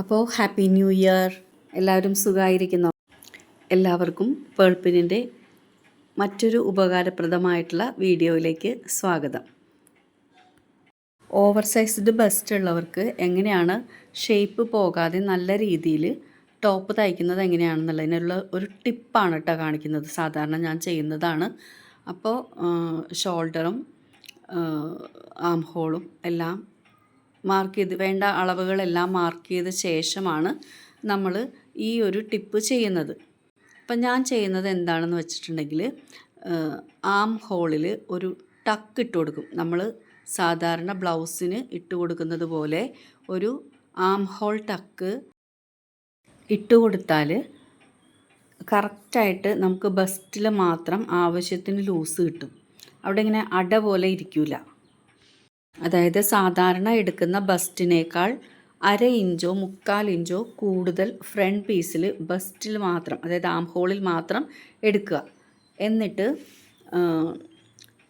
അപ്പോൾ happy new year. എല്ലാവരും സുഖമായിരിക്കുന്നോ? എല്ലാവർക്കും പേൾപ്പിനിൻ്റെ മറ്റൊരു ഉപകാരപ്രദമായിട്ടുള്ള വീഡിയോയിലേക്ക് സ്വാഗതം. ഓവർ സൈസ്ഡ് ബസ്റ്റ് ഉള്ളവർക്ക് എങ്ങനെയാണ് ഷേപ്പ് പോകാതെ നല്ല രീതിയിൽ ടോപ്പ് തയ്ക്കുന്നത് എങ്ങനെയാണെന്നുള്ളതിനുള്ള ഒരു ടിപ്പാണ് കേട്ടോ കാണിക്കുന്നത്. സാധാരണ ഞാൻ ചെയ്യുന്നതാണ്. അപ്പോൾ ഷോൾഡറും ആം ഹോളും എല്ലാം മാർക്ക് ചെയ്ത് വേണ്ട അളവുകളെല്ലാം മാർക്ക് ചെയ്ത ശേഷമാണ് നമ്മൾ ഈ ഒരു ടിപ്പ് ചെയ്യുന്നത്. അപ്പം ഞാൻ ചെയ്യുന്നത് എന്താണെന്ന് വെച്ചിട്ടുണ്ടെങ്കിൽ ആം ഹോളിൽ ഒരു ടക്ക് ഇട്ട് കൊടുക്കും. നമ്മൾ സാധാരണ ബ്ലൗസിന് ഇട്ട് കൊടുക്കുന്നത് പോലെ ഒരു ആം ഹോൾ ടക്ക് ഇട്ട് കൊടുത്താൽ കറക്റ്റായിട്ട് നമുക്ക് ബസ്റ്റിൽ മാത്രം ആവശ്യത്തിന് ലൂസ് കിട്ടും. അവിടെ ഇങ്ങനെ അട പോലെ ഇരിക്കില്ല. അതായത് സാധാരണ എടുക്കുന്ന ബസ്റ്റിനേക്കാൾ 1/2 ഇഞ്ചോ 3/4 ഇഞ്ചോ കൂടുതൽ ഫ്രണ്ട് പീസിൽ ബസ്റ്റിൽ മാത്രം, അതായത് ആം ഹോളിൽ മാത്രം എടുക്കുക. എന്നിട്ട്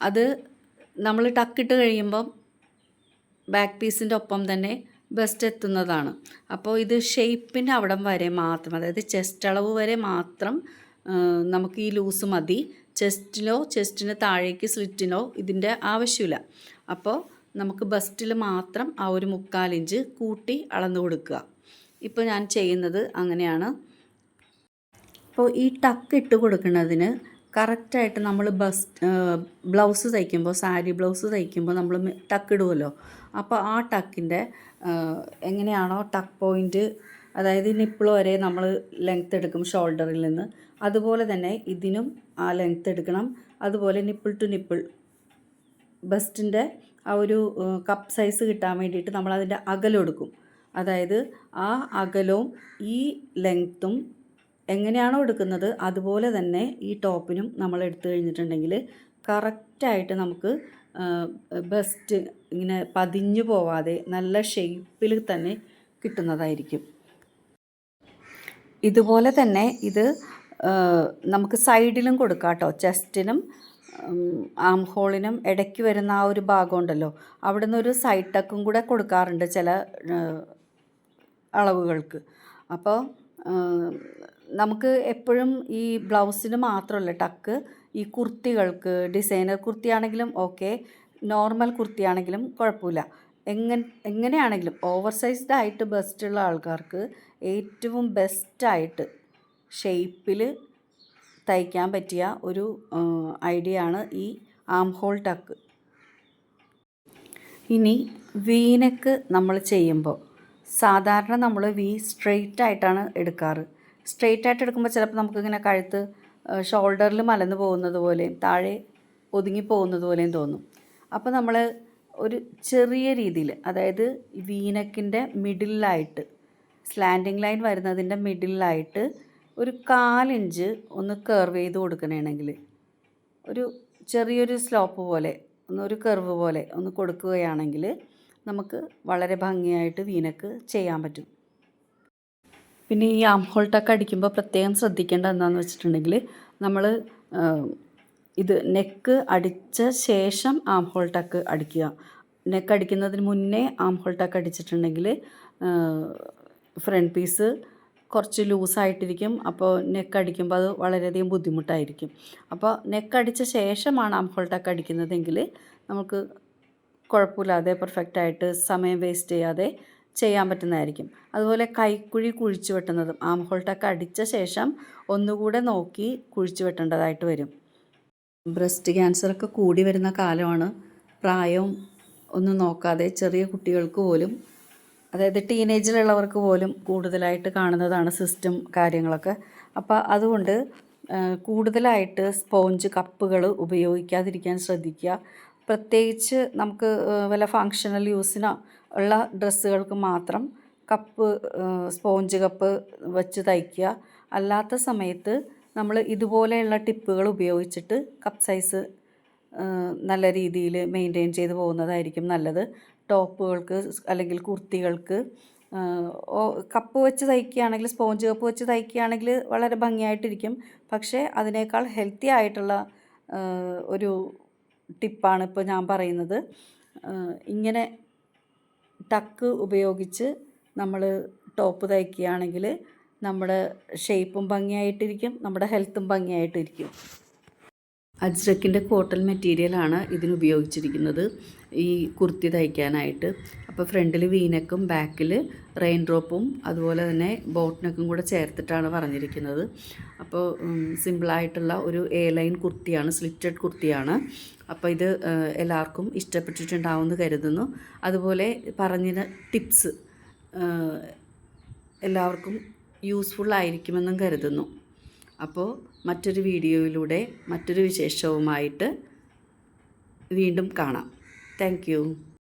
അത് നമ്മൾ ടക്കിട്ട് കഴിയുമ്പം ബാക്ക് പീസിൻ്റെ ഒപ്പം തന്നെ ബസ്റ്റ് എത്തുന്നതാണ്. അപ്പോൾ ഇത് ഷേപ്പിൻ്റെ അവിടം വരെ മാത്രം, അതായത് ചെസ്റ്റ് അളവ് വരെ മാത്രം നമുക്ക് ഈ ലൂസ് മതി. ചെസ്റ്റിന് താഴേക്ക് സ്ലിറ്റിനോ ഇതിൻ്റെ ആവശ്യമില്ല. അപ്പോൾ നമുക്ക് ബസ്റ്റിൽ മാത്രം ആ ഒരു 3/4 ഇഞ്ച് കൂട്ടി അളന്നു കൊടുക്കുക. ഇപ്പോൾ ഞാൻ ചെയ്യുന്നത് അങ്ങനെയാണ്. അപ്പോൾ ഈ ടക്ക് ഇട്ട് കൊടുക്കുന്നതിന് കറക്റ്റായിട്ട് നമ്മൾ ബ്ലൗസ് തയ്ക്കുമ്പോൾ, സാരി ബ്ലൗസ് തയ്ക്കുമ്പോൾ നമ്മൾ ടക്ക് ഇടുമല്ലോ. അപ്പോൾ ആ ടക്കിൻ്റെ എങ്ങനെയാണോ ടക്ക് പോയിൻറ്റ്, അതായത് നിപ്പിൾ വരെ നമ്മൾ ലെങ്ത്ത് എടുക്കും ഷോൾഡറിൽ നിന്ന്, അതുപോലെ തന്നെ ഇതിനും ആ ലെങ്ത്ത് എടുക്കണം. അതുപോലെ നിപ്പിൾ ടു നിപ്പിൾ ബസ്റ്റിൻ്റെ ആ ഒരു കപ്പ് സൈസ് കിട്ടാൻ വേണ്ടിയിട്ട് നമ്മളതിൻ്റെ അകലം എടുക്കും. അതായത് ആ അകലവും ഈ ലെങ്ത്തും എങ്ങനെയാണോ എടുക്കുന്നത് അതുപോലെ തന്നെ ഈ ടോപ്പിനും നമ്മൾ എടുത്തു കഴിഞ്ഞിട്ടുണ്ടെങ്കിൽ കറക്റ്റായിട്ട് നമുക്ക് ബസ്റ്റ് ഇങ്ങനെ പതിഞ്ഞു പോവാതെ നല്ല ഷേപ്പിൽ തന്നെ കിട്ടുന്നതായിരിക്കും. ഇതുപോലെ തന്നെ ഇത് നമുക്ക് സൈഡിലും കൊടുക്കാം കേട്ടോ. ചെസ്റ്റിനും ആം ഹോളിനും ഇടയ്ക്ക് വരുന്ന ആ ഒരു ഭാഗം ഉണ്ടല്ലോ, അവിടെ നിന്നൊരു സൈഡ് ടക്കും കൂടെ കൊടുക്കാറുണ്ട് ചില അളവുകൾക്ക്. അപ്പോൾ നമുക്ക് എപ്പോഴും ഈ ബ്ലൗസിന് മാത്രമല്ല ടക്ക്, ഈ കുർത്തികൾക്ക്, ഡിസൈനർ കുർത്തിയാണെങ്കിലും ഓക്കെ, നോർമൽ കുർത്തിയാണെങ്കിലും കുഴപ്പമില്ല, എങ്ങനെയാണെങ്കിലും ഓവർ സൈസ്ഡ് ആയിട്ട് ബെസ്റ്റുള്ള ആൾക്കാർക്ക് ഏറ്റവും ബെസ്റ്റായിട്ട് ഷേപ്പിൽ തയ്ക്കാൻ പറ്റിയ ഒരു ഐഡിയ ആണ് ഈ ആം ഹോൾ ടക്ക്. ഇനി വീനെക്ക് നമ്മൾ ചെയ്യുമ്പോൾ സാധാരണ നമ്മൾ സ്ട്രെയിറ്റ് ആയിട്ടാണ് എടുക്കാറ്. സ്ട്രെയിറ്റ് ആയിട്ട് എടുക്കുമ്പോൾ ചിലപ്പോൾ നമുക്കിങ്ങനെ കഴുത്ത് ഷോൾഡറിൽ മലന്ന് പോകുന്നത് പോലെയും താഴെ ഒതുങ്ങി പോകുന്നത് പോലെയും തോന്നും. അപ്പോൾ നമ്മൾ ഒരു ചെറിയ രീതിയിൽ, അതായത് വീനെക്കിൻ്റെ മിഡിലായിട്ട്, സ്ലാൻഡിങ് ലൈൻ വരുന്നതിൻ്റെ മിഡിലായിട്ട് ഒരു 1/4 ഇഞ്ച് ഒന്ന് കർവ് ചെയ്ത് കൊടുക്കണമെങ്കിൽ, ഒരു ചെറിയൊരു സ്ലോപ്പ് പോലെ, ഒരു കർവ് പോലെ ഒന്ന് കൊടുക്കുകയാണെങ്കിൽ നമുക്ക് വളരെ ഭംഗിയായിട്ട് വീനക്ക് ചെയ്യാൻ പറ്റും. പിന്നെ ഈ ആം ഹോൾ ടക്ക് അടിക്കുമ്പോൾ പ്രത്യേകം ശ്രദ്ധിക്കേണ്ടത് എന്താണെന്ന് വെച്ചിട്ടുണ്ടെങ്കിൽ, നമ്മൾ ഇത് നെക്ക് അടിച്ച ശേഷം ആം ഹോൾ ടക്ക് അടിക്കുക. നെക്ക് അടിക്കുന്നതിന് മുന്നേ ആം ഹോൾ ടക്ക് അടിച്ചിട്ടുണ്ടെങ്കിൽ ഫ്രണ്ട് പീസ് കുറച്ച് ലൂസായിട്ടിരിക്കും. അപ്പോൾ നെക്ക് അടിക്കുമ്പോൾ അത് വളരെയധികം ബുദ്ധിമുട്ടായിരിക്കും. അപ്പോൾ നെക്ക് അടിച്ച ശേഷമാണ് ആം ഹോൾ ടക്ക് അടിക്കുന്നതെങ്കിൽ നമുക്ക് കുഴപ്പമില്ലാതെ പെർഫെക്റ്റായിട്ട് സമയം വേസ്റ്റ് ചെയ്യാതെ ചെയ്യാൻ പറ്റുന്നതായിരിക്കും. അതുപോലെ കൈക്കുഴി കുഴിച്ചു വെട്ടുന്നതും ആം ഹോൾ ടക്ക് അടിച്ച ശേഷം ഒന്നുകൂടെ നോക്കി കുഴിച്ചു വെട്ടേണ്ടതായിട്ട് വരും. ബ്രസ്റ്റ് ക്യാൻസറൊക്കെ കൂടി വരുന്ന കാലമാണ്. പ്രായവും ഒന്നും നോക്കാതെ ചെറിയ കുട്ടികൾക്ക് പോലും, അതായത് ടീനേജിലുള്ളവർക്ക് പോലും കൂടുതലായിട്ട് കാണുന്നതാണ് സിസ്റ്റം കാര്യങ്ങളൊക്കെ. അപ്പോൾ അതുകൊണ്ട് കൂടുതലായിട്ട് സ്പോഞ്ച് കപ്പുകൾ ഉപയോഗിക്കാതിരിക്കാൻ ശ്രദ്ധിക്കുക. പ്രത്യേകിച്ച് നമുക്ക് വല്ല ഫങ്ഷണൽ യൂസിനോ ഉള്ള ഡ്രസ്സുകൾക്ക് മാത്രം സ്പോഞ്ച് കപ്പ് വെച്ച് തയ്ക്കുക. അല്ലാത്ത സമയത്ത് നമ്മൾ ഇതുപോലെയുള്ള ടിപ്പുകൾ ഉപയോഗിച്ചിട്ട് കപ്പ് സൈസ് നല്ല രീതിയിൽ മെയിൻറ്റെയിൻ ചെയ്ത് പോകുന്നതായിരിക്കും നല്ലത്. ടോപ്പുകൾക്ക് അല്ലെങ്കിൽ കുർത്തികൾക്ക് കപ്പ് വെച്ച് തയ്ക്കുകയാണെങ്കിൽ, സ്പോഞ്ച് കപ്പ് വെച്ച് തയ്ക്കുകയാണെങ്കിൽ വളരെ ഭംഗിയായിട്ടിരിക്കും. പക്ഷേ അതിനേക്കാൾ ഹെൽത്തി ആയിട്ടുള്ള ഒരു ടിപ്പാണ് ഇപ്പോൾ ഞാൻ പറയുന്നത്. ഇങ്ങനെ ടക്ക് ഉപയോഗിച്ച് നമ്മൾ ടോപ്പ് തയ്ക്കുകയാണെങ്കിൽ നമ്മുടെ ഷേപ്പും ഭംഗിയായിട്ടിരിക്കും, നമ്മുടെ ഹെൽത്തും ഭംഗിയായിട്ടിരിക്കും. അജ്രക്കിൻ്റെ കോട്ടൺ മെറ്റീരിയലാണ് ഇതിന് ഉപയോഗിച്ചിരിക്കുന്നത് ഈ കുർത്തി തയ്ക്കാനായിട്ട്. അപ്പോൾ ഫ്രണ്ടിൽ വീനെക്കും ബാക്കിൽ റെയിൻ ഡ്രോപ്പും അതുപോലെ തന്നെ ബോട്ട് നെക്കും കൂടെ ചേർത്തിട്ടാണ് പറഞ്ഞിരിക്കുന്നത്. അപ്പോൾ സിമ്പിളായിട്ടുള്ള ഒരു എ ലൈൻ കുർത്തിയാണ്, സ്ലിറ്റഡ് കുർത്തിയാണ്. അപ്പോൾ ഇത് എല്ലാവർക്കും ഇഷ്ടപ്പെട്ടിട്ടുണ്ടാവുമെന്ന് കരുതുന്നു. അതുപോലെ പറഞ്ഞ ടിപ്സ് എല്ലാവർക്കും യൂസ്ഫുൾ ആയിരിക്കുമെന്നും കരുതുന്നു. അപ്പോൾ മറ്റൊരു വീഡിയോയിലൂടെ മറ്റൊരു വിശേഷവുമായിട്ട് വീണ്ടും കാണാം. Thank you.